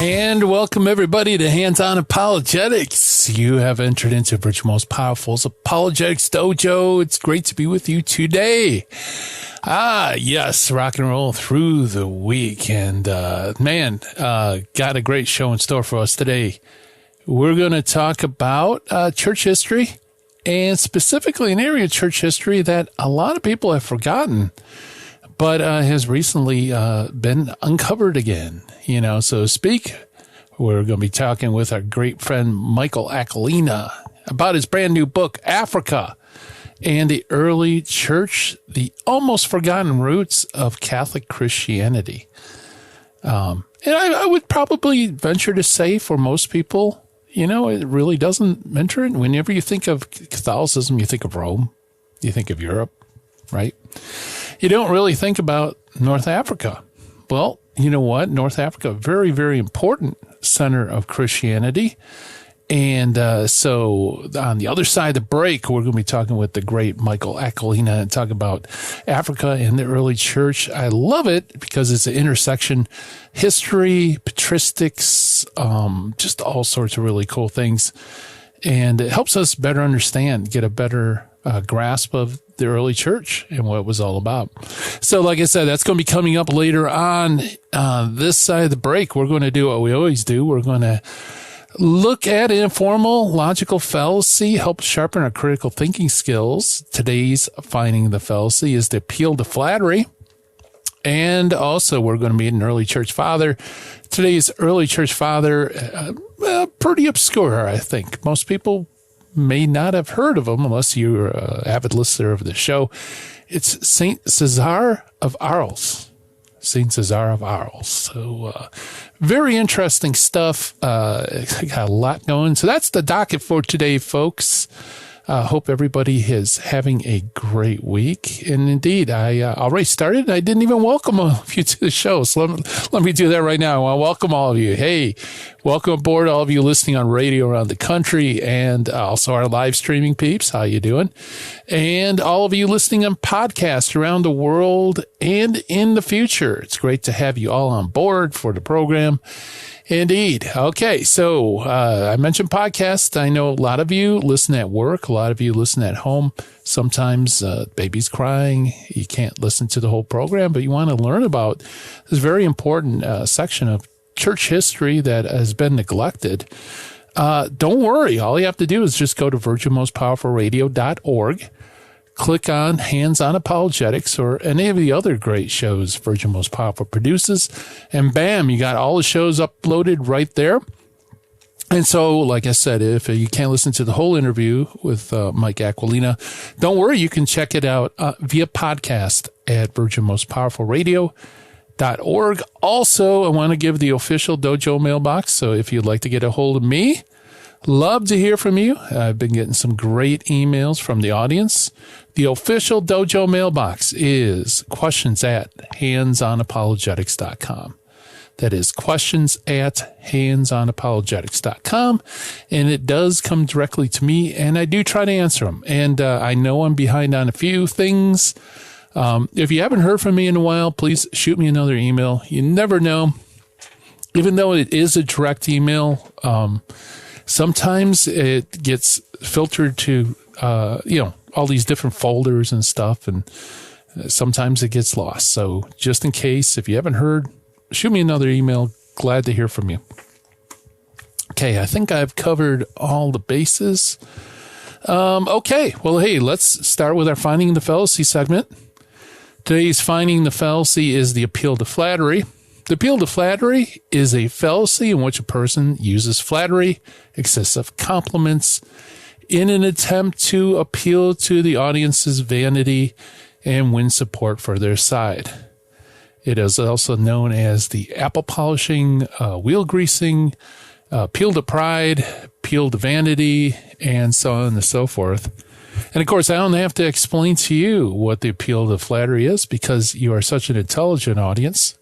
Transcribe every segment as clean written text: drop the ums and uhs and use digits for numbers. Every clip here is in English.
And welcome everybody to Hands-On Apologetics. You have entered into Virtual Most Powerful's Apologetics Dojo. It's great to be with you today. Yes, rock and roll through the week. And, got a great show in store for us today. We're going to talk about church history, and specifically an area of church history that a lot of people have forgotten, but has recently been uncovered again, so to speak. We're going to be talking with our great friend Michael Aquilina about his brand new book, Africa and the Early Church, the Almost Forgotten Roots of Catholic Christianity. And I would probably venture to say for most people, it really doesn't mention it. Whenever you think of Catholicism, you think of Rome, you think of Europe, right? You don't really think about North Africa. Well, you know what? North Africa, very, very important center of Christianity. And so on the other side of the break, we're going to be talking with the great Michael Aquilina and talk about Africa and the early church. I love it because it's an intersection, history, patristics, just all sorts of really cool things. And it helps us better understand, get a better grasp of the early church and what it was all about. So like I said, that's going to be coming up later on this side of the break. We're going to do what we always do. We're going to look at informal logical fallacy, help sharpen our critical thinking skills. Today's finding the fallacy is the appeal to flattery. And also we're going to meet an early church father. Today's early church father, pretty obscure, I think. Most people may not have heard of him unless you're an avid listener of the show. It's Saint Cesar of Arles. Saint Cesar of Arles. So, very interesting stuff. Got a lot going. So that's the docket for today, folks. Hope everybody is having a great week. And indeed, I already started. I didn't even welcome all of you to the show. So let me do that right now. I want to welcome all of you. Hey, welcome aboard, all of you listening on radio around the country, and also our live streaming peeps. How you doing? And all of you listening on podcasts around the world and in the future. It's great to have you all on board for the program. Indeed. Okay. So, I mentioned podcasts. I know a lot of you listen at work. A lot of you listen at home. Sometimes, baby's crying. You can't listen to the whole program, but you want to learn about this very important, section of church history that has been neglected. Don't worry. All you have to do is just go to virginmostpowerfulradio.org. Click on Hands-On Apologetics or any of the other great shows Virgin Most Powerful produces, and bam, you got all the shows uploaded right there. And so, like I said, if you can't listen to the whole interview with Mike Aquilina, don't worry, you can check it out via podcast at virginmostpowerfulradio.org. Also, I want to give the official Dojo mailbox, so if you'd like to get a hold of me, love to hear from you. I've been getting some great emails from the audience. The official Dojo mailbox is questions@handsonapologetics.com. That is questions@handsonapologetics.com. And it does come directly to me, and I do try to answer them. And I know I'm behind on a few things. If you haven't heard from me in a while, please shoot me another email. You never know. Even though it is a direct email, sometimes it gets filtered to, all these different folders and stuff, and sometimes it gets lost. So just in case, if you haven't heard, shoot me another email. Glad to hear from you. Okay, I think I've covered all the bases. Okay, well, hey, let's start with our Finding the Fallacy segment. Today's Finding the Fallacy is the appeal to flattery. The appeal to flattery is a fallacy in which a person uses flattery, excessive compliments, in an attempt to appeal to the audience's vanity and win support for their side. It is also known as the apple polishing, wheel greasing, appeal to pride, appeal to vanity, and so on and so forth. And of course, I don't have to explain to you what the appeal to flattery is because you are such an intelligent audience.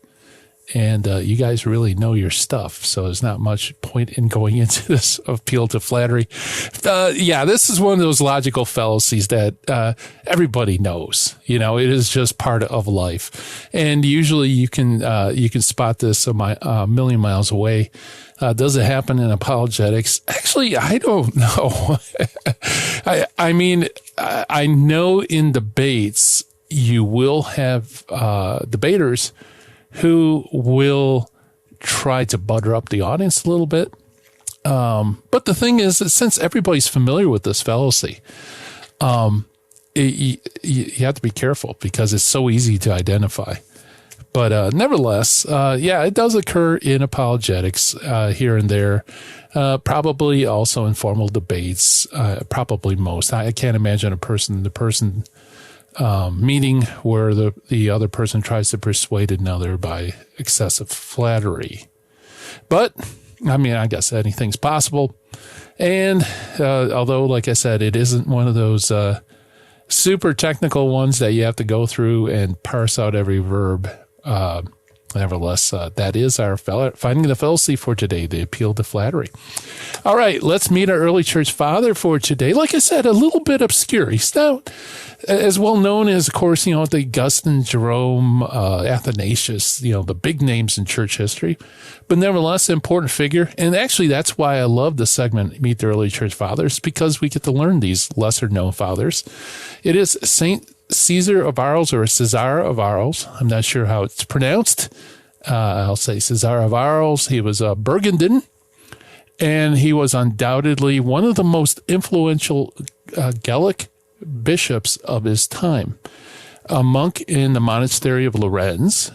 And you guys really know your stuff, so there's not much point in going into this appeal to flattery. This is one of those logical fallacies that everybody knows. You know, it is just part of life, and usually you can spot this a million miles away. Does it happen in apologetics? Actually, I don't know. I mean, I know in debates you will have debaters who will try to butter up the audience a little bit. But the thing is that since everybody's familiar with this fallacy, you have to be careful because it's so easy to identify. But nevertheless, it does occur in apologetics here and there, probably also in formal debates, probably most. I can't imagine a person meeting where the other person tries to persuade another by excessive flattery. But, I mean, I guess anything's possible. And although, like I said, it isn't one of those super technical ones that you have to go through and parse out every verb, nevertheless, that is our finding the fallacy for today, the appeal to flattery. All right, let's meet our early church father for today. Like I said, a little bit obscure. He's not as well known as, of course, the Augustine, Jerome, Athanasius, the big names in church history, but nevertheless, an important figure. And actually, that's why I love the segment, Meet the Early Church Fathers, because we get to learn these lesser known fathers. It is Saint Caesar of Arles, or Cesar of Arles. I'm not sure how it's pronounced. I'll say Cesar of Arles. He was a Burgundian, and he was undoubtedly one of the most influential Gallic bishops of his time. A monk in the monastery of Lorenz,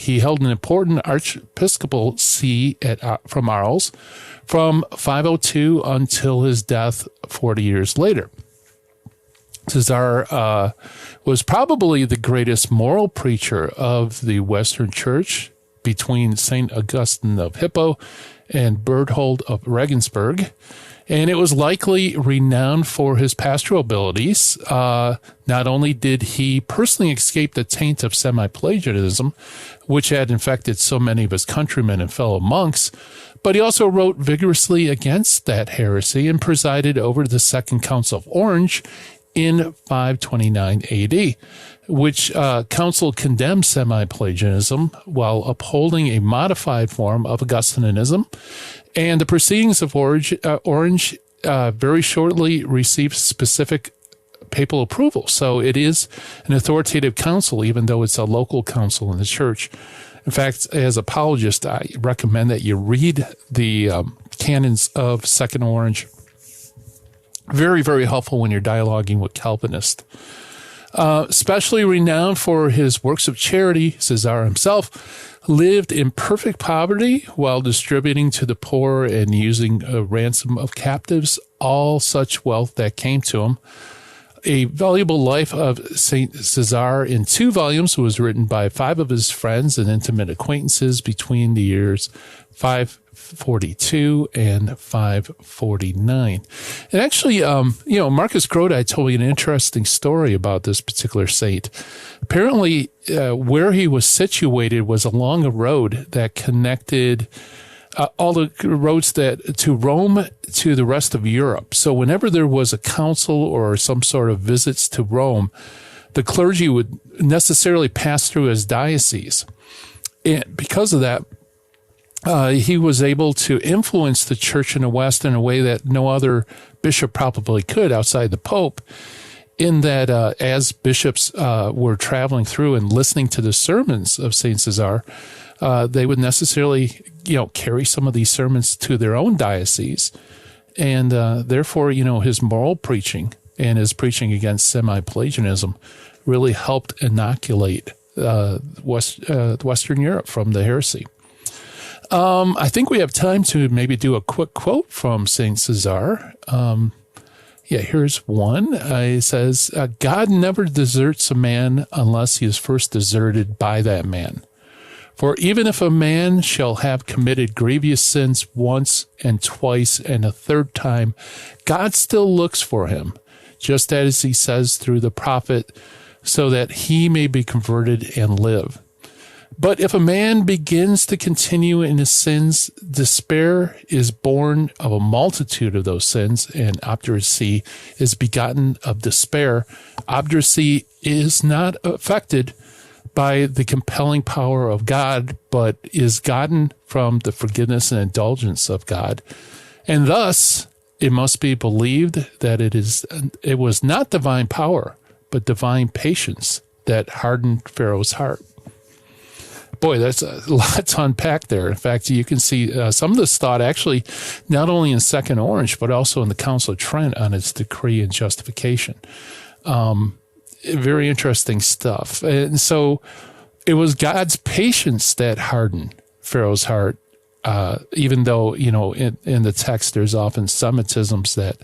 he held an important archiepiscopal see from Arles from 502 until his death 40 years later. Cesar was probably the greatest moral preacher of the Western Church between St. Augustine of Hippo and Berthold of Regensburg, and it was likely renowned for his pastoral abilities. Not only did he personally escape the taint of semi-Pelagianism, which had infected so many of his countrymen and fellow monks, but he also wrote vigorously against that heresy and presided over the Second Council of Orange in 529 AD, which council condemned semi-Pelagianism while upholding a modified form of Augustinianism. And the proceedings of Orange very shortly received specific papal approval. So it is an authoritative council, even though it's a local council in the church. In fact, as apologist, I recommend that you read the canons of Second Orange. Very, very helpful when you're dialoguing with Calvinists. Especially renowned for his works of charity, Cesar himself lived in perfect poverty while distributing to the poor and using a ransom of captives all such wealth that came to him. A valuable life of Saint Cesar in 2 volumes was written by 5 of his friends and intimate acquaintances between the years 542 and 549. And actually, Marcus Grodi told me an interesting story about this particular saint. Apparently, where he was situated was along a road that connected all the roads to Rome to the rest of Europe. So whenever there was a council or some sort of visits to Rome, the clergy would necessarily pass through his diocese. And because of that, he was able to influence the church in the West in a way that no other bishop probably could outside the Pope, in that as bishops were traveling through and listening to the sermons of St. Cesar, they would necessarily, carry some of these sermons to their own diocese. And therefore, his moral preaching and his preaching against semi-Pelagianism really helped inoculate Western Europe from the heresy. I think we have time to maybe do a quick quote from St. Cesar. Here's one. It says, God never deserts a man unless he is first deserted by that man. For even if a man shall have committed grievous sins once and twice and a third time, God still looks for him, just as he says through the prophet, so that he may be converted and live. But if a man begins to continue in his sins, despair is born of a multitude of those sins, and obduracy is begotten of despair. Obduracy is not affected by the compelling power of God, but is gotten from the forgiveness and indulgence of God. And thus, it must be believed that it was not divine power, but divine patience that hardened Pharaoh's heart. Boy, that's a lot to unpack there. In fact, you can see some of this thought actually not only in Second Orange, but also in the Council of Trent on its decree and justification. Very interesting stuff. And so it was God's patience that hardened Pharaoh's heart, even though, in the text, there's often Semitisms that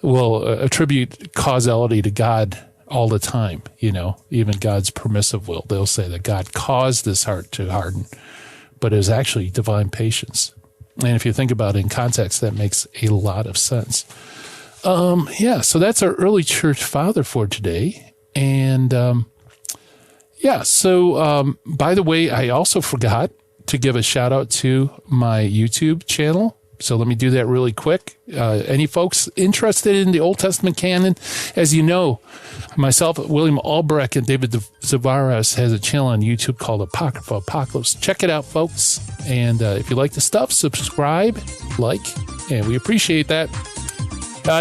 will attribute causality to God all the time, even God's permissive will. They'll say that God caused this heart to harden, but it was actually divine patience. And if you think about it in context, that makes a lot of sense. So that's our early church father for today. And, by the way, I also forgot to give a shout out to my YouTube channel. So let me do that really quick. Any folks interested in the Old Testament canon? As you know, myself, William Albrecht, and David Zavaras has a channel on YouTube called Apocrypha Apocalypse. Check it out, folks. And if you like the stuff, subscribe, and we appreciate that.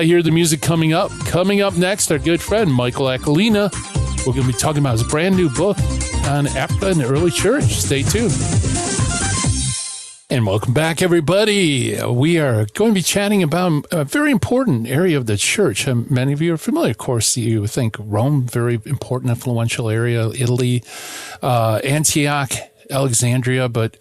Hear the music coming up. Coming up next, our good friend, Michael Aquilina. We're going to be talking about his brand new book on Africa and the early church. Stay tuned. And welcome back, everybody. We are going to be chatting about a very important area of the church. Many of you are familiar. Of course, you think Rome, very important, influential area, Italy, Antioch, Alexandria. But,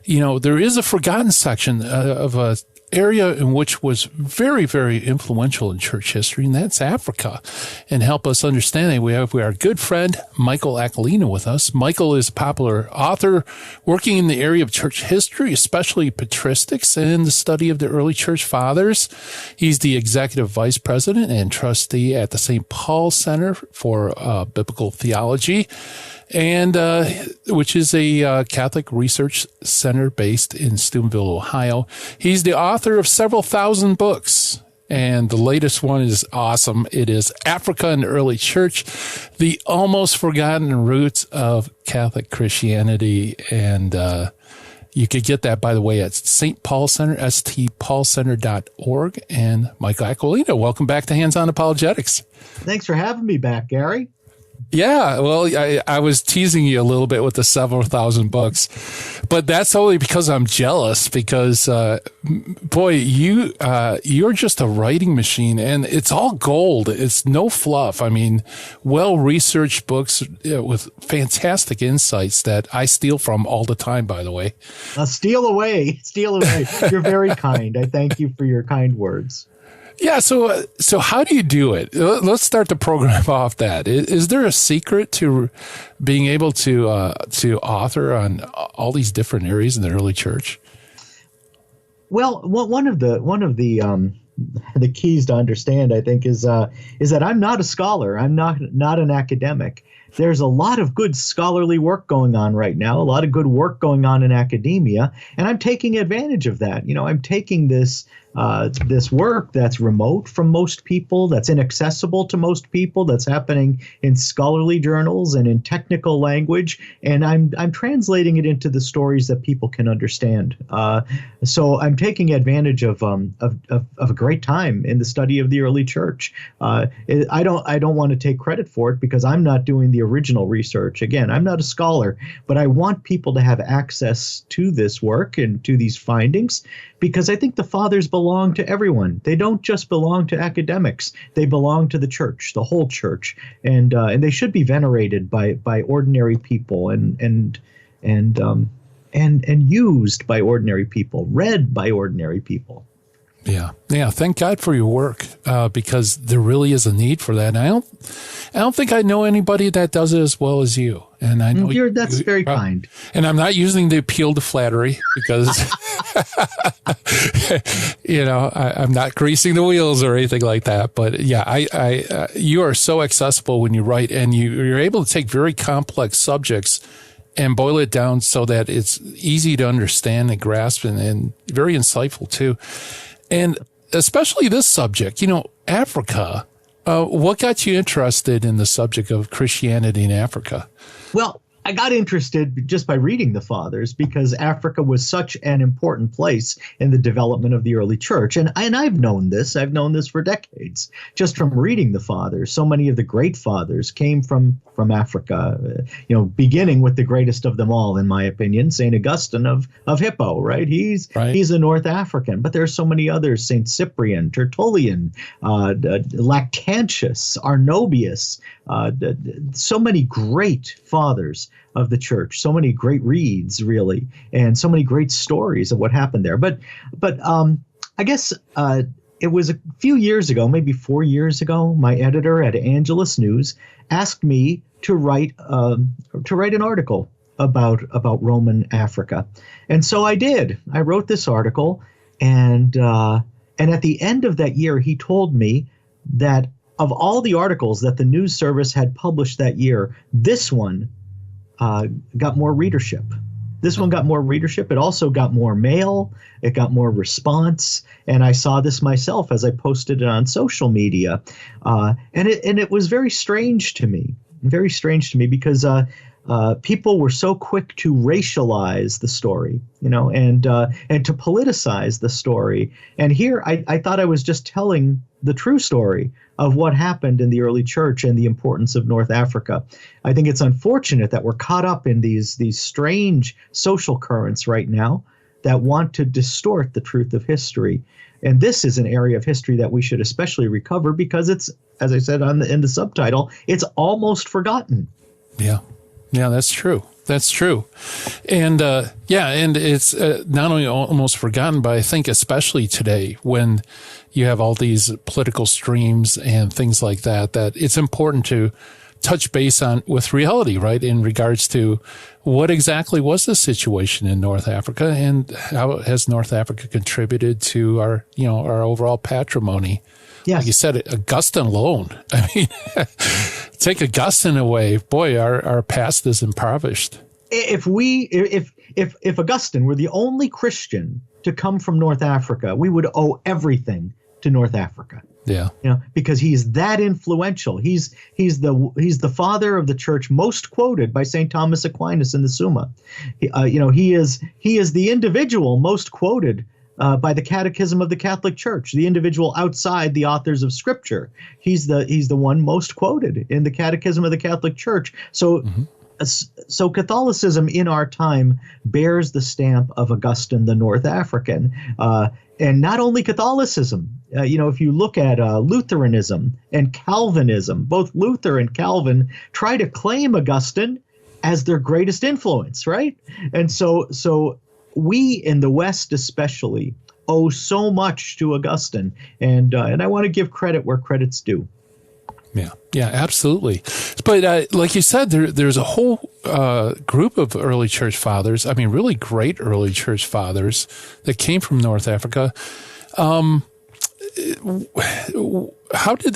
there is a forgotten section of a area in which was very, very influential in church history, and that's Africa. And help us understand that we have our good friend Michael Aquilina with us. Michael is a popular author working in the area of church history, especially patristics and the study of the early church fathers. He's the executive vice president and trustee at the St. Paul Center for Biblical Theology, and which is a Catholic research center based in Steubenville, Ohio. He's the author of several thousand books, and the latest one is awesome. It is Africa and the Early Church, the almost forgotten roots of Catholic Christianity. And you could get that, by the way, at St. Paul Center, stpaulcenter.org. And Michael Aquilina, welcome back to Hands On Apologetics. Thanks for having me back, Gary. Yeah, well, I was teasing you a little bit with the several thousand books, but that's only because I'm jealous because, boy, you're just a writing machine, and it's all gold. It's no fluff. I mean, well-researched books with fantastic insights that I steal from all the time, by the way. Steal away. You're very kind. I thank you for your kind words. Yeah. So how do you do it? Let's start the program off that. Is there a secret to being able to author on all these different areas in the early church? Well, one of the keys to understand, I think, is that I'm not a scholar. I'm not an academic. There's a lot of good scholarly work going on right now, a lot of good work going on in academia, and I'm taking advantage of that. I'm taking this work that's remote from most people, that's inaccessible to most people, that's happening in scholarly journals and in technical language, and I'm translating it into the stories that people can understand. So I'm taking advantage of a great time in the study of the early church. I don't want to take credit for it because I'm not doing the original research. Again, I'm not a scholar, but I want people to have access to this work and to these findings because I think the fathers belong to everyone. They don't just belong to academics. They belong to the church, the whole church, and they should be venerated by ordinary people and used by ordinary people, read by ordinary people. Yeah. Thank God for your work, because there really is a need for that. And I don't think I know anybody that does it as well as you. And I know that's very kind. And I'm not using the appeal to flattery because, I'm not greasing the wheels or anything like that. But yeah, you are so accessible when you write, and you're able to take very complex subjects and boil it down so that it's easy to understand and grasp and very insightful too. And especially this subject, Africa. What got you interested in the subject of Christianity in Africa? Well, I got interested just by reading the Fathers because Africa was such an important place in the development of the early church. And I've known this. I've known this for decades, just from reading the Fathers. So many of the great fathers came from Africa, beginning with the greatest of them all, in my opinion, St. Augustine of Hippo, right? He's a North African, but there are so many others, St. Cyprian, Tertullian, Lactantius, Arnobius, so many great fathers of the church, so many great reads, really, and so many great stories of what happened there. But I guess it was a few years ago, maybe 4 years ago, my editor at Angelus News asked me to write an article about Roman Africa, and so I did. I wrote this article, and at the end of that year, he told me that of all the articles that the news service had published that year, this one got more readership. This one got more readership. It also got more mail. It got more response. And I saw this myself as I posted it on social media. And it was very strange to me because people were so quick to racialize the story, and to politicize the story. And here I thought I was just telling the true story of what happened in the early church and the importance of North Africa. I think it's unfortunate that we're caught up in these strange social currents right now that want to distort the truth of history. And this is an area of history that we should especially recover because it's, as I said in the subtitle, it's almost forgotten. Yeah. Yeah, that's true. That's true. And and it's not only almost forgotten, but I think especially today when you have all these political streams and things like that it's important to touch base on with reality, right? In regards to what exactly was the situation in North Africa and how has North Africa contributed to our overall patrimony. Yes. Like you said, Augustine alone. I mean, take Augustine away, boy, our past is impoverished. If Augustine were the only Christian to come from North Africa, we would owe everything to North Africa. Yeah. Because he's that influential. He's the father of the church most quoted by St. Thomas Aquinas in the Summa. He is the individual most quoted by the Catechism of the Catholic Church, the individual outside the authors of Scripture. He's the one most quoted in the Catechism of the Catholic Church. So, so Catholicism in our time bears the stamp of Augustine, the North African, and not only Catholicism. If you look at Lutheranism and Calvinism, both Luther and Calvin try to claim Augustine as their greatest influence, right? And so we in the West especially owe so much to Augustine, and I want to give credit where credit's due. Yeah, absolutely. But like you said, there's a whole group of early church fathers. I mean, really great early church fathers that came from North Africa. How did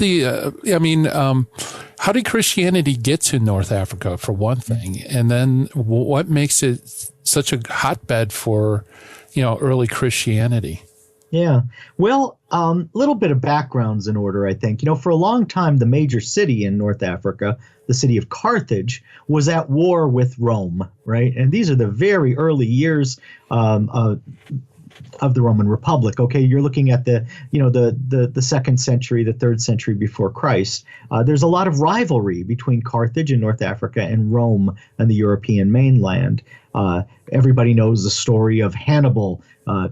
Christianity get to North Africa, for one thing? And then what makes it such a hotbed for, early Christianity? Yeah. Well, a little bit of background's in order, I think. For a long time, the major city in North Africa, the city of Carthage, was at war with Rome, right? And these are the very early years of the Roman Republic. Okay, you're looking at the 2nd century, the 3rd century before Christ. There's a lot of rivalry between Carthage in North Africa and Rome and the European mainland. Everybody knows the story of Hannibal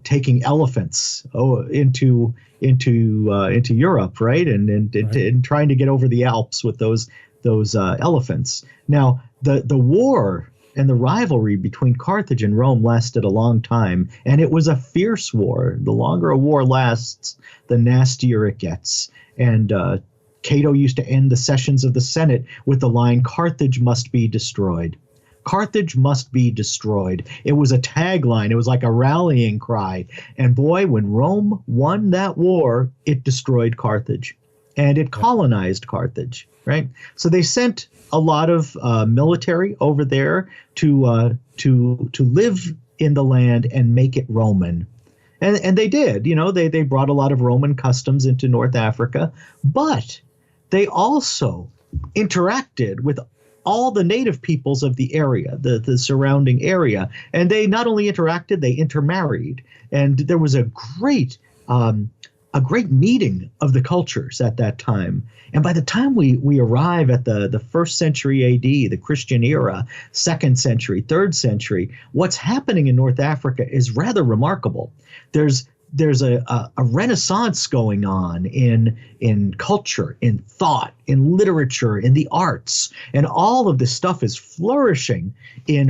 taking elephants into Europe, right? And trying to get over the Alps with those elephants. Now, the war and the rivalry between Carthage and Rome lasted a long time, and it was a fierce war. The longer a war lasts, the nastier it gets. And Cato used to end the sessions of the Senate with the line, "Carthage must be destroyed." Carthage must be destroyed. It was a tagline. It was like a rallying cry. And boy, when Rome won that war, it destroyed Carthage. and it colonized Carthage, right? So they sent a lot of military over there to live in the land and make it Roman. And they did, they brought a lot of Roman customs into North Africa, but they also interacted with all the native peoples of the area, the surrounding area. And they not only interacted, they intermarried. And there was a great meeting of the cultures at that time. And by the time we arrive at the first century AD, the Christian era, second century, third century, what's happening in North Africa is rather remarkable. There's a renaissance going on in culture, in thought, in literature, in the arts, and all of this stuff is flourishing in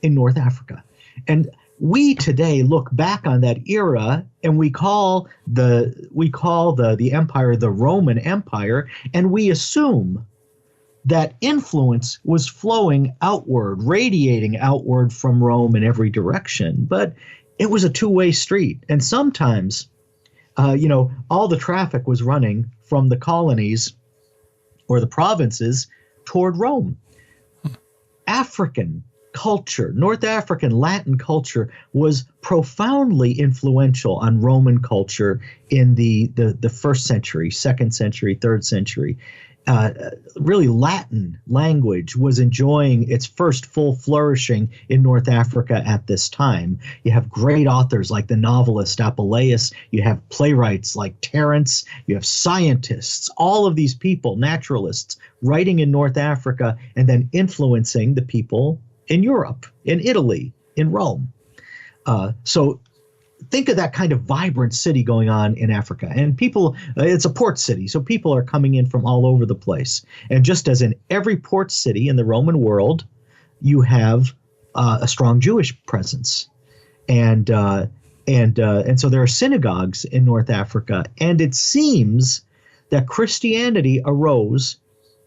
North Africa. And we today look back on that era and we call the empire the Roman Empire, and we assume that influence was flowing outward, radiating outward from Rome in every direction. But it was a two-way street. And sometimes, all the traffic was running from the colonies or the provinces toward Rome. African culture, North African Latin culture, was profoundly influential on Roman culture in the first century, second century, third century. Really, Latin language was enjoying its first full flourishing in North Africa at this time. You have great authors like the novelist Apuleius. You have playwrights like Terence. You have scientists, all of these people, naturalists, writing in North Africa and then influencing the people in Europe, in Italy, in Rome. So think of that kind of vibrant city going on in Africa. And people, it's a port city, so people are coming in from all over the place. And just as in every port city in the Roman world, you have a strong Jewish presence. And so there are synagogues in North Africa. And it seems that Christianity arose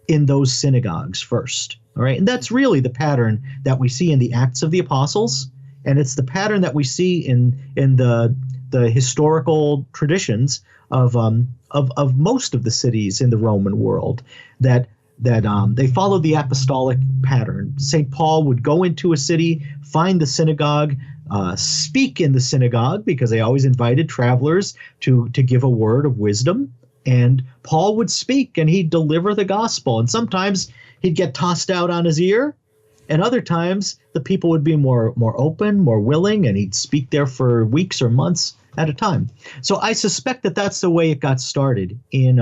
in those synagogues first. All right. And that's really the pattern that we see in the Acts of the Apostles. And it's the pattern that we see in the historical traditions of most of the cities in the Roman world, that they followed the apostolic pattern. St. Paul would go into a city, find the synagogue, speak in the synagogue, because they always invited travelers to give a word of wisdom. And Paul would speak and he'd deliver the gospel. And sometimes he'd get tossed out on his ear. And other times, the people would be more open, more willing, and he'd speak there for weeks or months at a time. So I suspect that that's the way it got started in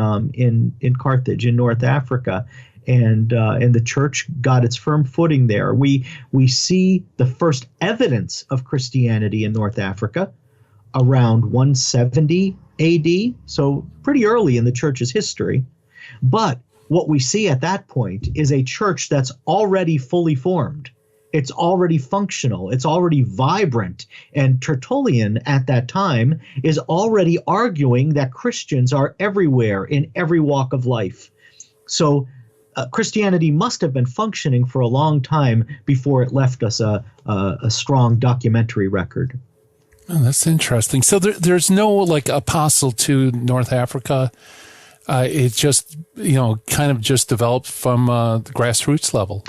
Carthage, in North Africa, and the church got its firm footing there. We see the first evidence of Christianity in North Africa around 170 AD, so pretty early in the church's history. But what we see at that point is a church that's already fully formed. It's already functional. It's already vibrant. And Tertullian at that time is already arguing that Christians are everywhere in every walk of life. So Christianity must have been functioning for a long time before it left us a strong documentary record. Oh, that's interesting. So there's no apostle to North Africa. It just, kind of just developed from the grassroots level.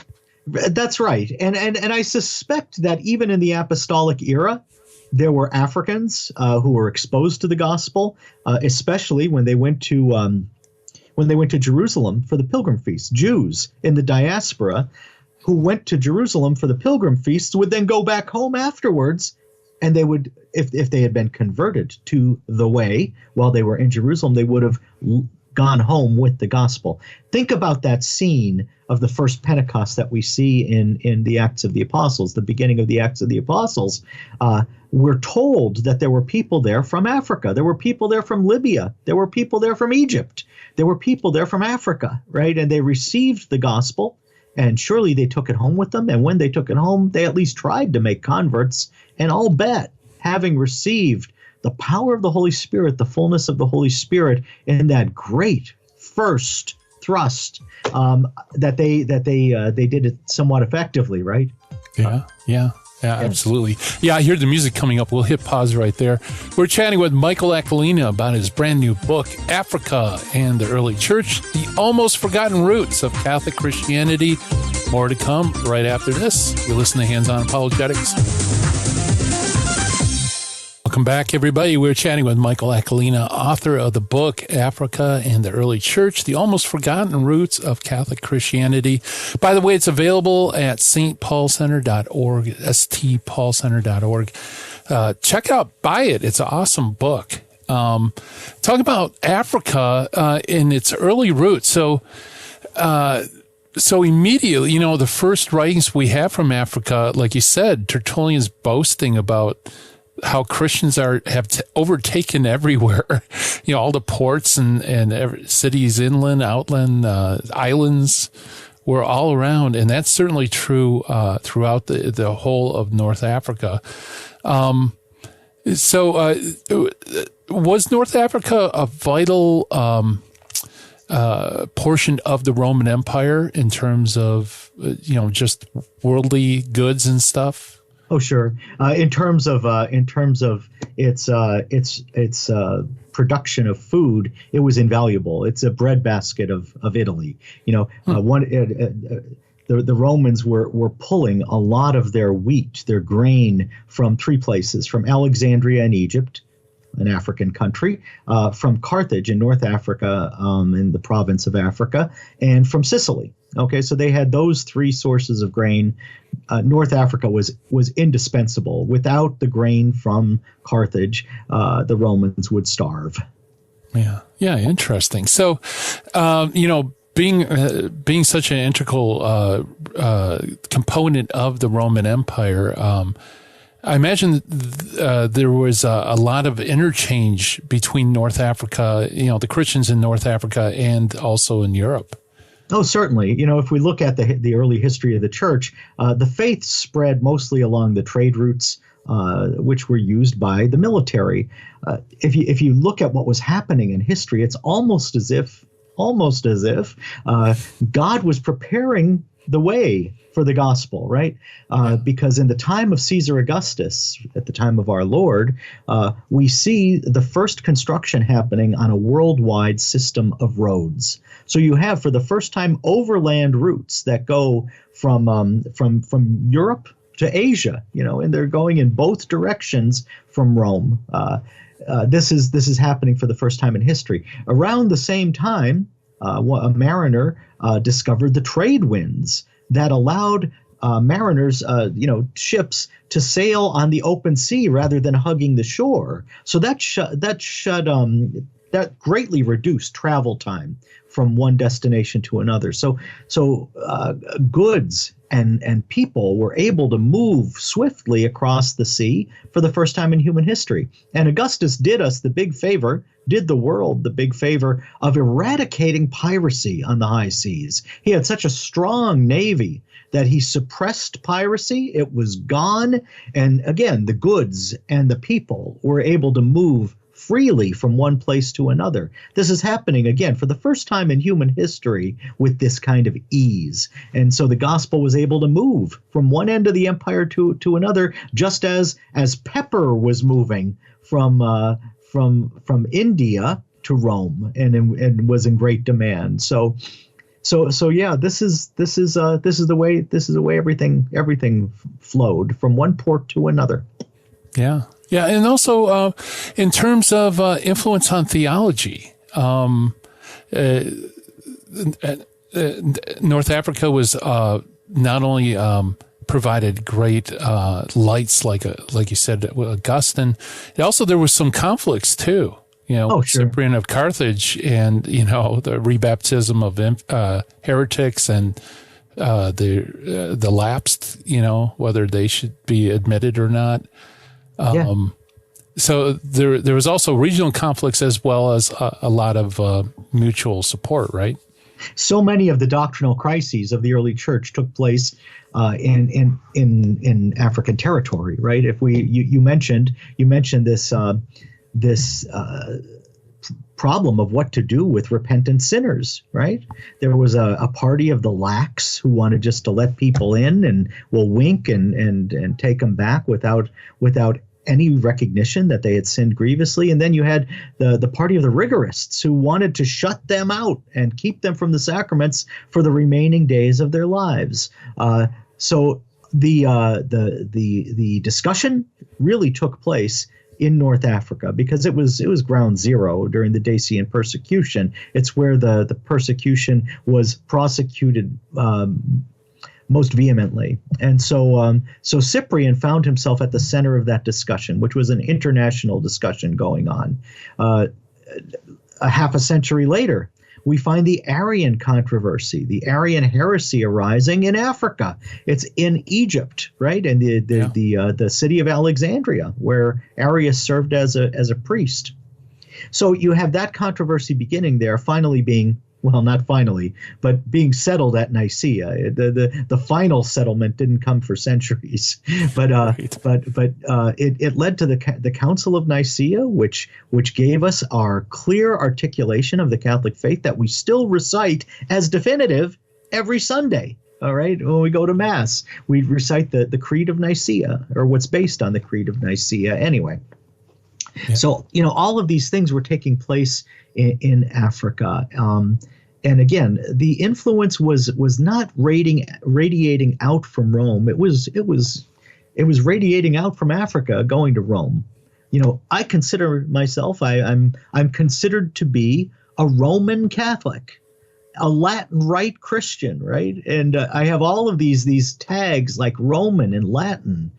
That's right. And I suspect that even in the apostolic era, there were Africans who were exposed to the gospel, especially when they went to Jerusalem for the pilgrim feast. Jews in the diaspora who went to Jerusalem for the pilgrim feasts would then go back home afterwards, and they would, if they had been converted to the way while they were in Jerusalem, they would have gone home with the gospel. Think about that scene of the first Pentecost that we see in the Acts of the Apostles, the beginning of the Acts of the Apostles. We're told that there were people there from Africa. There were people there from Libya. There were people there from Egypt. There were people there from Africa, right? And they received the gospel, and surely they took it home with them. And when they took it home, they at least tried to make converts. And I'll bet, having received the power of the Holy Spirit, the fullness of the Holy Spirit, in that great first thrust, that they did it somewhat effectively, right? Yeah. Yeah, Yes. absolutely. Yeah, I hear the music coming up. We'll hit pause right there. We're chatting with Michael Aquilina about his brand new book, Africa and the Early Church, The Almost Forgotten Roots of Catholic Christianity. More to come right after this. You listen to Hands On Apologetics. Welcome back, everybody. We're chatting with Michael Aquilina, author of the book, Africa and the Early Church, The Almost Forgotten Roots of Catholic Christianity. By the way, it's available at stpaulcenter.org, stpaulcenter.org. Check it out, buy it. It's an awesome book. Talk about Africa in its early roots. So immediately, the first writings we have from Africa, like you said, Tertullian's boasting about how Christians have overtaken everywhere, all the ports and cities, inland, outland, islands were all around. And that's certainly true throughout the whole of North Africa. Was North Africa a vital portion of the Roman Empire in terms of, just worldly goods and stuff? Oh, sure. In terms of its production of food, it was invaluable. It's a breadbasket of Italy. The Romans were pulling a lot of their wheat, their grain, from three places: from Alexandria in Egypt, an African country, from Carthage in North Africa, in the province of Africa, and from Sicily. Okay, so they had those three sources of grain. North Africa was indispensable. Without the grain from Carthage, the Romans would starve. Yeah, interesting. So, being such an integral component of the Roman Empire, I imagine there was a lot of interchange between North Africa, the Christians in North Africa, and also in Europe. Oh, certainly. If we look at the early history of the church, the faith spread mostly along the trade routes, which were used by the military. If you look at what was happening in history, it's almost as if God was preparing the way for the gospel, right? Because in the time of Caesar Augustus, at the time of our Lord, we see the first construction happening on a worldwide system of roads. So you have, for the first time, overland routes that go from Europe to Asia, and they're going in both directions from Rome. This is happening for the first time in history. Around the same time, a mariner discovered the trade winds that allowed mariners, ships, to sail on the open sea rather than hugging the shore. So that greatly reduced travel time from one destination to another. So goods and people were able to move swiftly across the sea for the first time in human history. And Augustus did the world the big favor of eradicating piracy on the high seas. He had such a strong navy that he suppressed piracy. It was gone. And again, the goods and the people were able to move freely from one place to another. This is happening again for the first time in human history with this kind of ease. And so the gospel was able to move from one end of the empire to another, just as pepper was moving from India to Rome and was in great demand. So yeah, this is the way everything flowed from one port to another. Yeah. Yeah, and also in terms of influence on theology, North Africa was not only provided great lights, like you said, Augustine. Also, there was some conflicts too. Sure. Cyprian of Carthage, and the rebaptism of heretics and the lapsed. Whether they should be admitted or not. So there was also regional conflicts as well as a lot of mutual support, right? So many of the doctrinal crises of the early church took place in African territory, right? If you mentioned this problem of what to do with repentant sinners, right? There was a party of the lax who wanted just to let people in and will wink and take them back without any recognition that they had sinned grievously. And then you had the party of the rigorists who wanted to shut them out and keep them from the sacraments for the remaining days of their lives. So the discussion really took place in North Africa because it was ground zero during the Dacian persecution. It's where the persecution was prosecuted most vehemently. And so Cyprian found himself at the center of that discussion, which was an international discussion going on. A half a century later, we find the Arian controversy, the Arian heresy arising in Africa. It's in Egypt, right? And the city of Alexandria, where Arius served as a priest. So you have that controversy beginning there, finally being, well, not finally, but being settled at Nicaea. The final settlement didn't come for centuries, but it led to the Council of Nicaea, which gave us our clear articulation of the Catholic faith that we still recite as definitive every Sunday. All right, when we go to Mass, we recite the Creed of Nicaea, or what's based on the Creed of Nicaea anyway. Yeah. So, all of these things were taking place in Africa. And again, the influence was not radiating out from Rome. It was radiating out from Africa, going to Rome. I consider myself, I'm considered to be a Roman Catholic, a Latin Rite Christian, right? And I have all of these tags like Roman and Latin.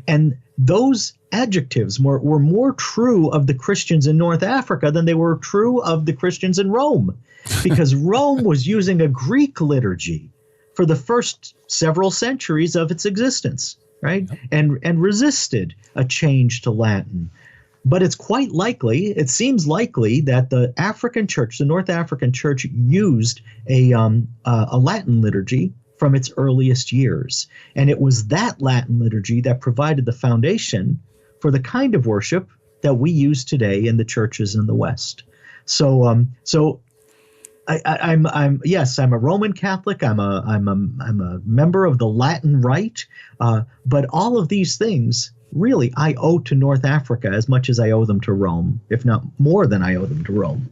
And those adjectives were more true of the Christians in North Africa than they were true of the Christians in Rome, because Rome was using a Greek liturgy for the first several centuries of its existence, right? And resisted a change to Latin. But it's quite likely, it seems likely, that the African church, the North African church, used a Latin liturgy from its earliest years. And it was that Latin liturgy that provided the foundation for the kind of worship that we use today in the churches in the West. So I'm a Roman Catholic. I'm a member of the Latin Rite. But all of these things, really, I owe to North Africa as much as I owe them to Rome, if not more than I owe them to Rome.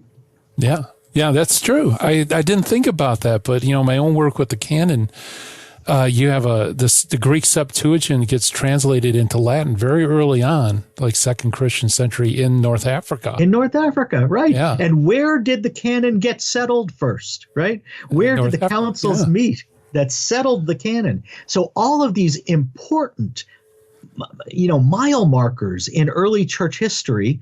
Yeah. Yeah, that's true. I didn't think about that, but my own work with the Canon, you have the Greek Septuagint gets translated into Latin very early on, like second Christian century in North Africa. In North Africa, right? Yeah. And where did the Canon get settled first, right? Where did the councils meet that settled the Canon? So all of these important, mile markers in early church history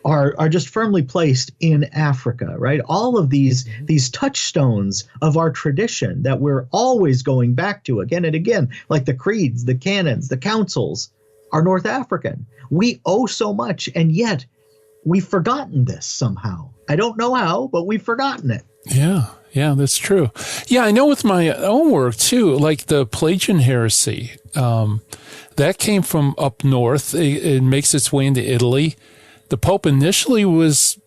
are just firmly placed in Africa, right? All of these touchstones of our tradition that we're always going back to again and again, like the creeds, the canons, the councils, are North African. We owe so much, and yet we've forgotten this somehow. I don't know how, but we've forgotten it. Yeah, that's true. Yeah, I know with my own work too, like the Pelagian heresy, that came from up north. It makes its way into Italy. The Pope initially was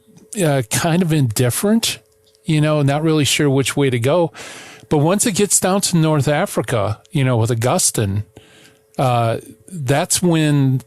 kind of indifferent, not really sure which way to go. But once it gets down to North Africa, with Augustine, that's when,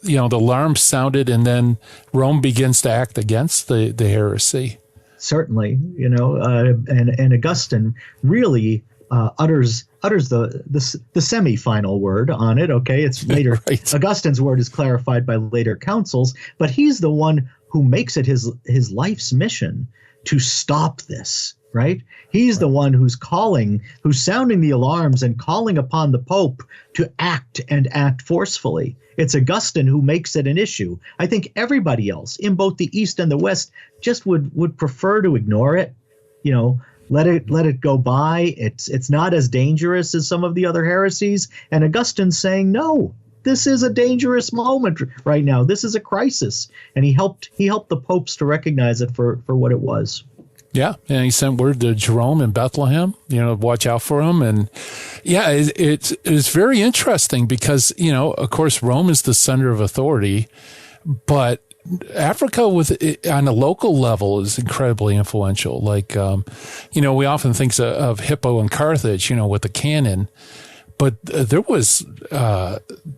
the alarm sounded, and then Rome begins to act against the heresy. Certainly, and Augustine really utters the semi-final word on it. Okay, it's later. Right. Augustine's word is clarified by later councils, but he's the one who makes it his life's mission to stop this. Right? He's the one who's sounding the alarms and calling upon the Pope to act forcefully. It's Augustine who makes it an issue. I think everybody else in both the East and the West just would prefer to ignore it. Let it go by. It's not as dangerous as some of the other heresies. And Augustine's saying, no, this is a dangerous moment right now. This is a crisis. And he helped the popes to recognize it for what it was. Yeah, and he sent word to Jerome in Bethlehem, watch out for him. And yeah, it's very interesting because, of course, Rome is the center of authority, but Africa on a local level is incredibly influential. Like, we often think of Hippo and Carthage, with the Canon, but there was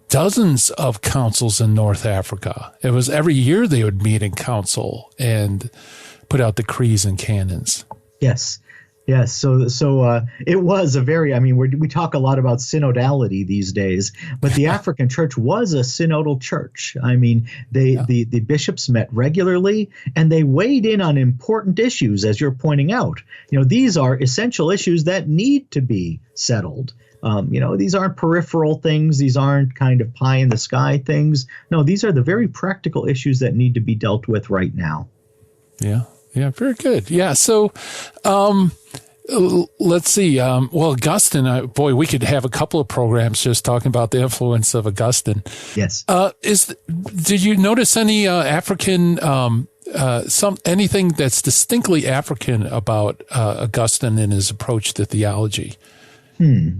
dozens of councils in North Africa. It was every year they would meet in council and put out decrees and canons. Yes. Yes, so it was a very, we talk a lot about synodality these days, but the African church was a synodal church. The bishops met regularly and they weighed in on important issues, as you're pointing out. These are essential issues that need to be settled. These aren't peripheral things. These aren't kind of pie in the sky things. No, these are the very practical issues that need to be dealt with right now. Yeah. Yeah, very good. Yeah, so let's see. Augustine, we could have a couple of programs just talking about the influence of Augustine. Yes. Did you notice any African, anything that's distinctly African about Augustine and his approach to theology? It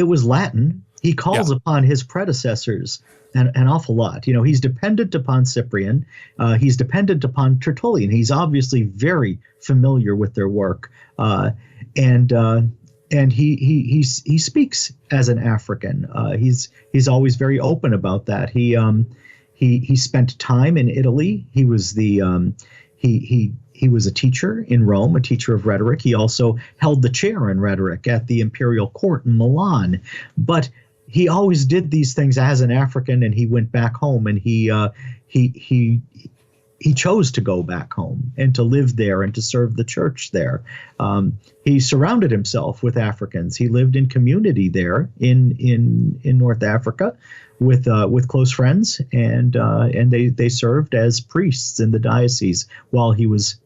was Latin. He calls upon his predecessors an awful lot. He's dependent upon Cyprian. He's dependent upon Tertullian. He's obviously very familiar with their work, and he speaks as an African. He's always very open about that. He spent time in Italy. He was he was a teacher in Rome, a teacher of rhetoric. He also held the chair in rhetoric at the imperial court in Milan, but he always did these things as an African, and he went back home, and he chose to go back home and to live there and to serve the church there. He surrounded himself with Africans. He lived in community there in North Africa with close friends, and they served as priests in the diocese while he was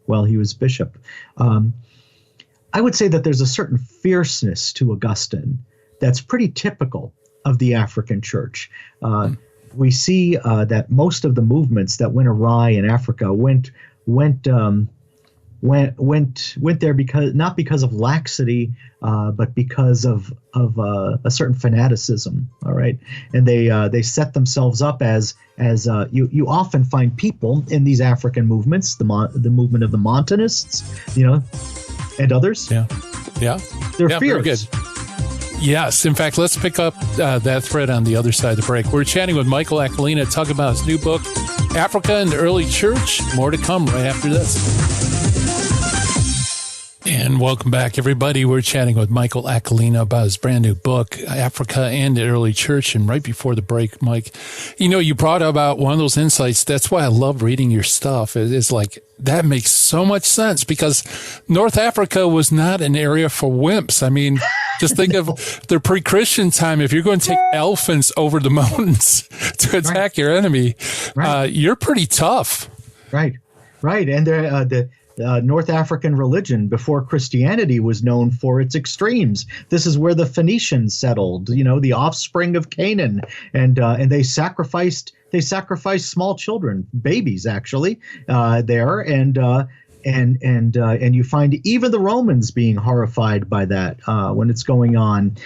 bishop. I would say that there's a certain fierceness to Augustine that's pretty typical of the African church. We see that most of the movements that went awry in Africa went there not because of laxity, but because of a certain fanaticism. All right, and they set themselves up as you often find people in these African movements, the movement of the Montanists, and others. Yeah. They're fierce. Very good. Yes. In fact, let's pick up that thread on the other side of the break. We're chatting with Michael Aquilina, talking about his new book, Africa and the Early Church. More to come right after this. And welcome back, everybody. We're chatting with Michael Aquilina about his brand new book, Africa and the Early Church. And right before the break, Mike, you brought about one of those insights. That's why I love reading your stuff. It's like, that makes so much sense, because North Africa was not an area for wimps. Just think of the pre-Christian time. If you're going to take elephants over the mountains to attack your enemy, you're pretty tough. Right. And the North African religion before Christianity was known for its extremes. This is where the Phoenicians settled, the offspring of Canaan, and they sacrificed small children, babies actually, there, and you find even the Romans being horrified by that when it's going on.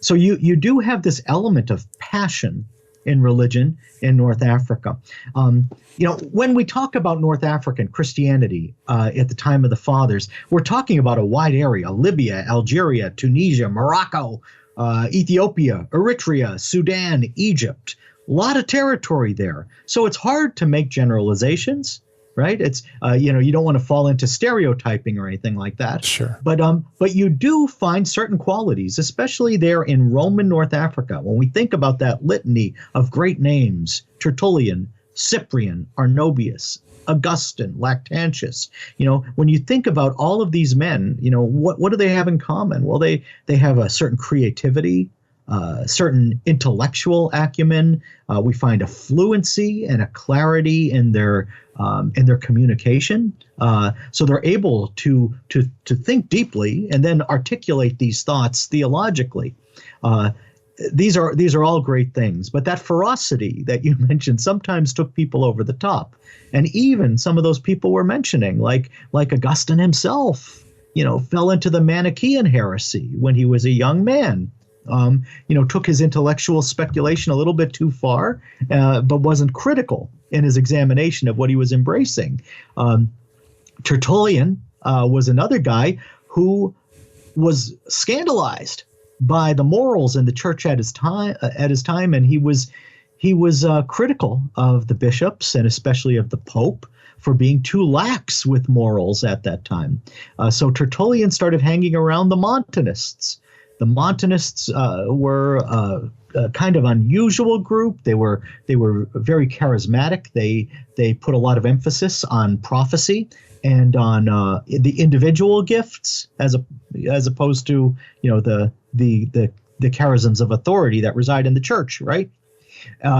So you do have this element of passion in religion in North Africa. When we talk about North African Christianity at the time of the Fathers, we're talking about a wide area: Libya, Algeria, Tunisia, Morocco, Ethiopia, Eritrea, Sudan, Egypt. A lot of territory there. So it's hard to make generalizations, right? It's, you don't want to fall into stereotyping or anything like that. Sure. But you do find certain qualities, especially there in Roman North Africa. When we think about that litany of great names, Tertullian, Cyprian, Arnobius, Augustine, Lactantius, when you think about all of these men, what do they have in common? Well, they have a certain creativity, certain intellectual acumen. We find a fluency and a clarity in their communication. So they're able to think deeply and then articulate these thoughts theologically. These are all great things, but that ferocity that you mentioned sometimes took people over the top. And even some of those people we're mentioning, like Augustine himself, fell into the Manichaean heresy when he was a young man. took his intellectual speculation a little bit too far, but wasn't critical in his examination of what he was embracing. Tertullian was another guy who was scandalized by the morals in the church at his time, and he was critical of the bishops and especially of the Pope for being too lax with morals at that time. So Tertullian started hanging around the Montanists. The Montanists were a kind of unusual group. They were very charismatic. They put a lot of emphasis on prophecy and on the individual gifts as opposed to the charisms of authority that reside in the church, right?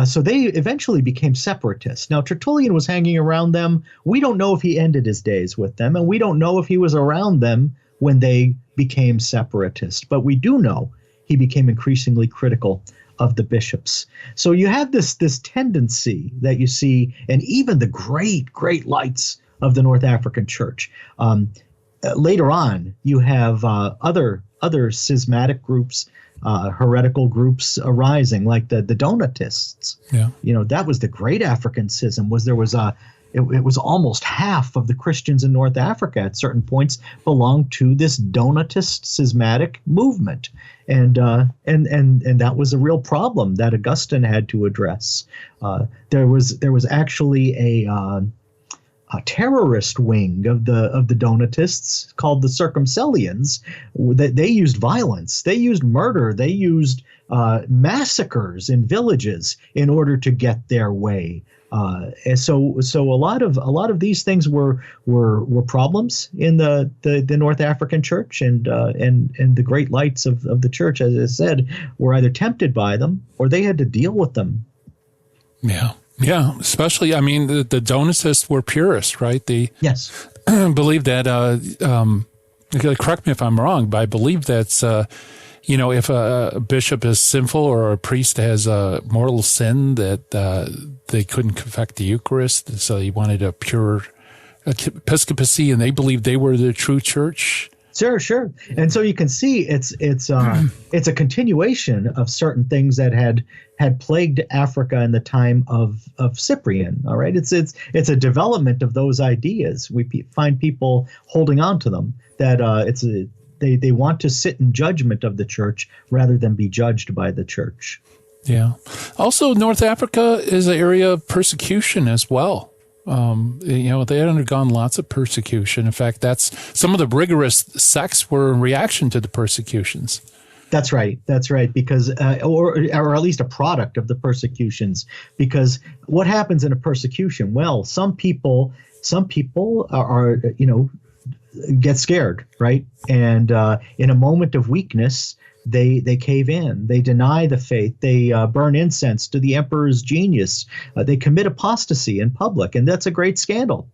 So they eventually became separatists. Now, Tertullian was hanging around them. We don't know if he ended his days with them, and we don't know if he was around them when they became separatists. But we do know he became increasingly critical of the bishops. So you have this tendency that you see, and even the great lights of the North African Church. Later on, you have other schismatic groups, heretical groups arising, like the Donatists. Yeah. That was the great African schism. It was almost half of the Christians in North Africa at certain points belonged to this Donatist schismatic movement, and that was a real problem that Augustine had to address. There was actually a terrorist wing of the Donatists called the Circumcellians. They used violence, they used murder, they used massacres in villages in order to get their way. And so a lot of these things were problems in the North African Church, and the great lights of the church, as I said, were either tempted by them or they had to deal with them. Yeah. Yeah, especially, I mean, the Donatists were purists, right? They yes. believe that, correct me if I'm wrong, but I believe that's, if a bishop is sinful or a priest has a mortal sin, that they couldn't confect the Eucharist, so he wanted a pure episcopacy, and they believed they were the true church. Sure. And so you can see it's a continuation of certain things that had plagued Africa in the time of Cyprian. All right, it's a development of those ideas. We find people holding on to them. That they want to sit in judgment of the church rather than be judged by the church. Yeah. Also, North Africa is an area of persecution as well. They had undergone lots of persecution. In fact, that's some of the rigorous sects were in reaction to the persecutions. That's right. Because, or at least a product of the persecutions. Because what happens in a persecution? Well, some people are get scared, right? And in a moment of weakness, they cave in. They deny the faith. They burn incense to the emperor's genius. They commit apostasy in public, and that's a great scandal.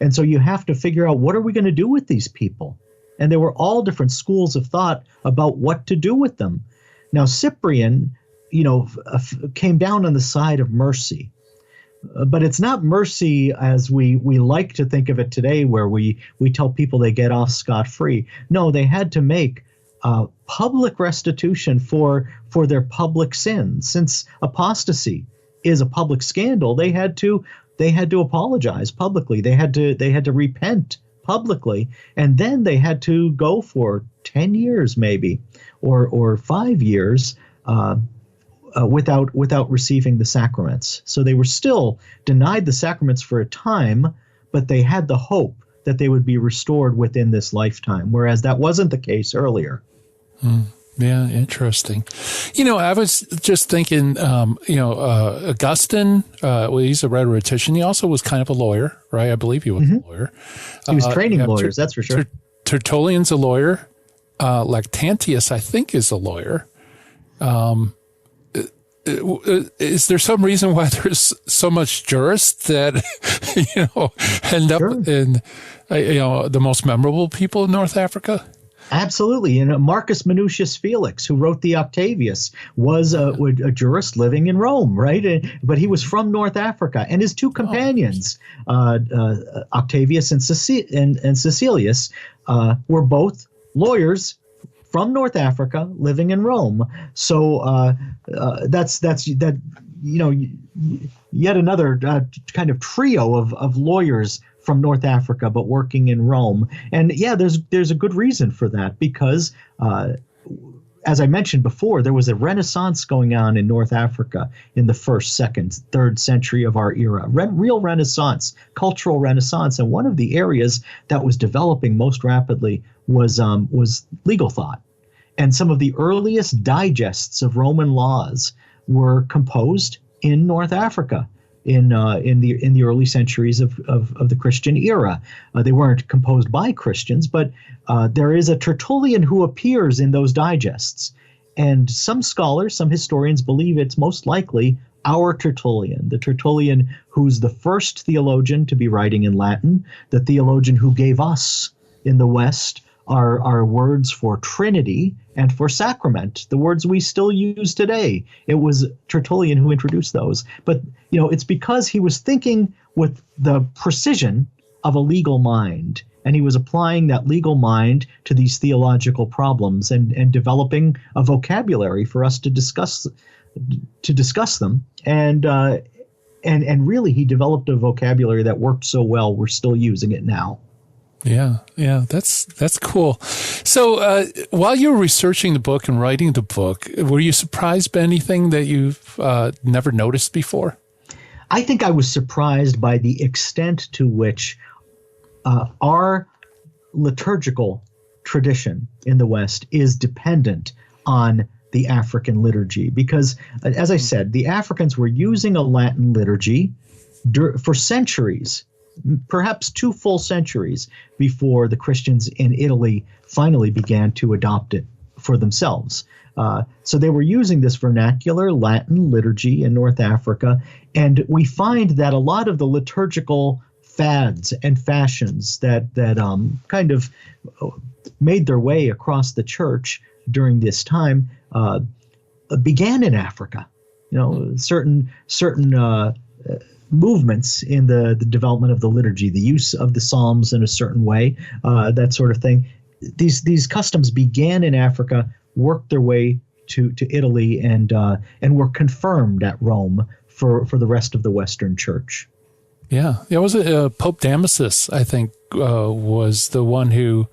And so you have to figure out, what are we going to do with these people? And there were all different schools of thought about what to do with them. Now, Cyprian, came down on the side of mercy. But it's not mercy as we like to think of it today, where we tell people they get off scot-free. No, they had to make public restitution for their public sins. Since apostasy is a public scandal, they had to apologize publicly. They had to repent publicly, and then they had to go for 10 years maybe or 5 years without receiving the sacraments. So they were still denied the sacraments for a time, but they had the hope that they would be restored within this lifetime, whereas that wasn't the case earlier. Yeah, interesting. I was just thinking, Augustine, he's a rhetorician. He also was kind of a lawyer, right? I believe he was a lawyer. He was training lawyers, that's for sure. Tertullian's a lawyer. Lactantius, I think, is a lawyer. Is there some reason why there's so much jurists that, end up in, the most memorable people in North Africa? Absolutely. And Marcus Minucius Felix, who wrote the Octavius, was a jurist living in Rome, right? But he was from North Africa. And his two companions, Octavius and Cecilius, were both lawyers from North Africa living in Rome. So that's yet another kind of trio of lawyers from North Africa, but working in Rome. And yeah, there's a good reason for that, because as I mentioned before, there was a renaissance going on in North Africa in the 1st, 2nd, 3rd century of our era. Real renaissance, cultural renaissance. And one of the areas that was developing most rapidly was legal thought. And some of the earliest digests of Roman laws were composed in North Africa in the early centuries of the Christian era. They weren't composed by Christians, but there is a Tertullian who appears in those digests. And some scholars, some historians believe it's most likely our Tertullian, the Tertullian who's the first theologian to be writing in Latin, the theologian who gave us in the West our words for Trinity and for sacrament, the words we still use today. It was Tertullian who introduced those. But, it's because he was thinking with the precision of a legal mind, and he was applying that legal mind to these theological problems and developing a vocabulary for us to discuss them. And really, he developed a vocabulary that worked so well, we're still using it now. Yeah, that's cool. So while you were researching the book and writing the book, were you surprised by anything that you've never noticed before? I think I was surprised by the extent to which our liturgical tradition in the West is dependent on the African liturgy. Because, as I said, the Africans were using a Latin liturgy for centuries, perhaps 2 full centuries before the Christians in Italy finally began to adopt it for themselves. So they were using this vernacular Latin liturgy in North Africa, and we find that a lot of the liturgical fads and fashions that kind of made their way across the church during this time began in Africa. Certain movements in the development of the liturgy, the use of the Psalms in a certain way, that sort of thing. These customs began in Africa, worked their way to Italy, and were confirmed at Rome for the rest of the Western Church. Yeah, it was Pope Damasus, I think, was the one who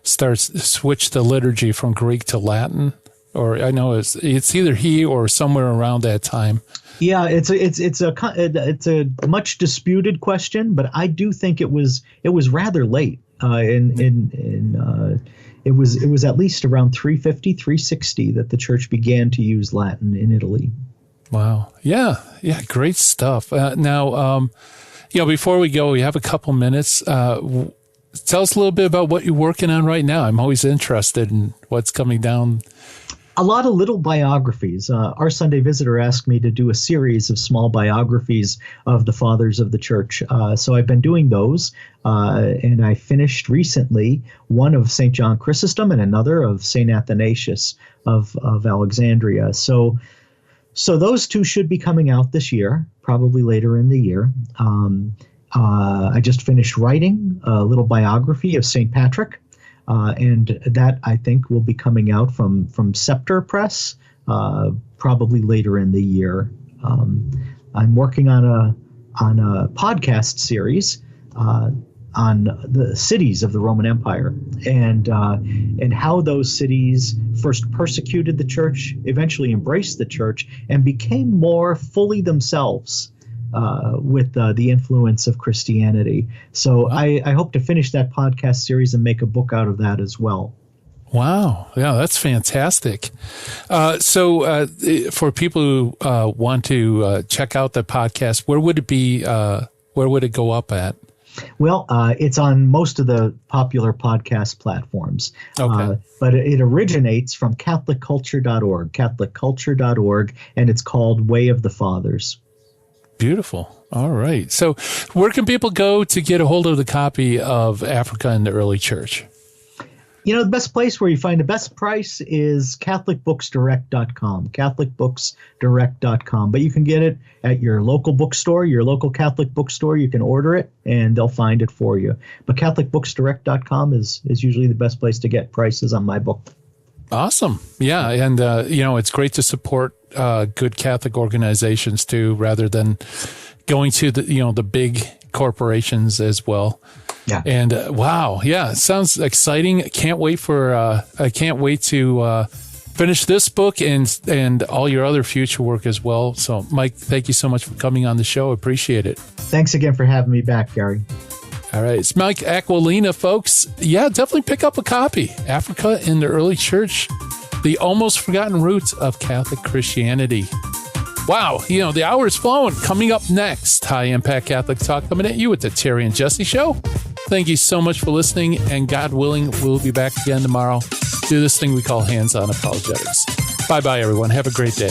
switched the liturgy from Greek to Latin. Or I know it's either he or somewhere around that time. Yeah, it's a much disputed question, but I do think it was rather late. It was at least around 350, 360 that the church began to use Latin in Italy. Wow. Yeah, great stuff. Now, before we go, we have a couple minutes. Tell us a little bit about what you're working on right now. I'm always interested in what's coming down. A lot of little biographies. Our Sunday Visitor asked me to do a series of small biographies of the fathers of the church. So I've been doing those, and I finished recently one of St. John Chrysostom and another of St. Athanasius of Alexandria. So those 2 should be coming out this year, probably later in the year. I just finished writing a little biography of St. Patrick. And that, I think, will be coming out from Scepter Press probably later in the year. I'm working on a podcast series on the cities of the Roman Empire and how those cities first persecuted the church, eventually embraced the church, and became more fully themselves with the influence of Christianity. So I hope to finish that podcast series and make a book out of that as well. Wow. Yeah, that's fantastic. So for people who want to check out the podcast, where would it be? Where would it go up at? Well, it's on most of the popular podcast platforms. Okay. But it originates from CatholicCulture.org, and it's called Way of the Fathers. Beautiful. All right. So where can people go to get a hold of the copy of Africa and the Early Church? The best place where you find the best price is CatholicBooksDirect.com, CatholicBooksDirect.com. But you can get it at your local bookstore, your local Catholic bookstore. You can order it, and they'll find it for you. But CatholicBooksDirect.com is usually the best place to get prices on my book. Awesome. Yeah. And, it's great to support good Catholic organizations too, rather than going to the big corporations as well. Yeah. And wow. Yeah. It sounds exciting. I can't wait to finish this book and all your other future work as well. So, Mike, thank you so much for coming on the show. Appreciate it. Thanks again for having me back, Gary. All right. It's Mike Aquilina, folks. Yeah, definitely pick up a copy. Africa in the Early Church, the Almost Forgotten Roots of Catholic Christianity. Wow. The hour is flowing. Coming up next, High Impact Catholic Talk coming at you with the Terry and Jesse Show. Thank you so much for listening. And God willing, we'll be back again tomorrow. Do this thing we call hands-on apologetics. Bye-bye, everyone. Have a great day.